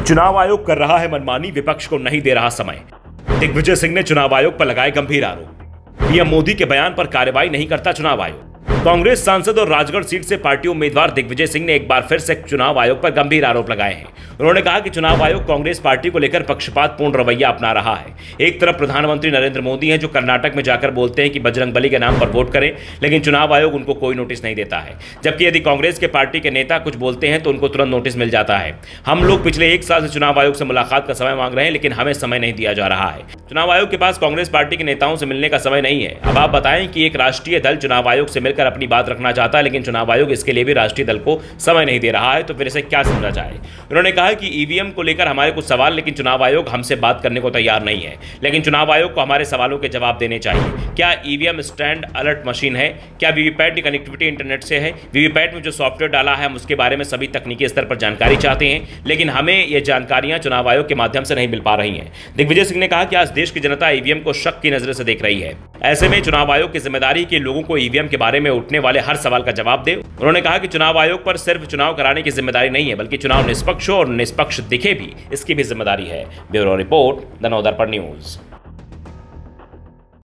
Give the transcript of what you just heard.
चुनाव आयोग कर रहा है मनमानी, विपक्ष को नहीं दे रहा समय। दिग्विजय सिंह ने चुनाव आयोग पर लगाए गंभीर आरोप। पीएम मोदी के बयान पर कार्रवाई नहीं करता चुनाव आयोग। कांग्रेस सांसद और राजगढ़ सीट से पार्टी उम्मीदवार दिग्विजय सिंह ने एक बार फिर से चुनाव आयोग पर गंभीर आरोप लगाए हैं। उन्होंने कहा कि चुनाव आयोग कांग्रेस पार्टी को लेकर पक्षपातपूर्ण रवैया अपना रहा है। एक तरफ प्रधानमंत्री नरेंद्र मोदी हैं जो कर्नाटक में जाकर बोलते हैं कि बजरंगबली के नाम पर वोट करें, लेकिन चुनाव आयोग उनको कोई नोटिस नहीं देता है। जबकि यदि कांग्रेस के पार्टी के नेता कुछ बोलते हैं तो उनको तुरंत नोटिस मिल जाता है। हम लोग पिछले 1 साल से चुनाव आयोग से मुलाकात का समय मांग रहे हैं, लेकिन हमें समय नहीं दिया जा रहा है। चुनाव आयोग के पास कांग्रेस पार्टी के नेताओं से मिलने का समय नहीं है। अब आप बताएं कि एक राष्ट्रीय दल चुनाव आयोग से मिलकर अपनी बात रखना चाहता है, लेकिन चुनाव आयोग इसके लिए भी राष्ट्रीय दल को समय नहीं दे रहा है, तो फिर इसे क्या समझा जाए। उन्होंने कहा कि ईवीएम को लेकर हमारे कुछ सवाल, लेकिन चुनाव आयोग हमसे बात करने को तैयार नहीं है। लेकिन चुनाव आयोग को हमारे सवालों के जवाब देने चाहिए। क्या ईवीएम स्टैंड अलर्ट मशीन है? क्या वीवीपैट की कनेक्टिविटी इंटरनेट से है? वीवीपैट में जो सॉफ्टवेयर डाला है हम उसके बारे में सभी तकनीकी स्तर पर जानकारी चाहते हैं, लेकिन हमें ये जानकारियां चुनाव आयोग के माध्यम से नहीं मिल पा रही हैं। दिग्विजय सिंह ने कहा कि आज देश की जनता ईवीएम को शक की नजर से देख रही है। ऐसे में चुनाव आयोग की जिम्मेदारी कि लोगों को ईवीएम के बारे में उठने वाले हर सवाल का जवाब दे। उन्होंने कहा कि चुनाव आयोग पर सिर्फ चुनाव कराने की जिम्मेदारी नहीं है, बल्कि चुनाव निष्पक्ष हो और निष्पक्ष दिखे भी, इसकी भी जिम्मेदारी है। Bureau report, the Navdarpan news.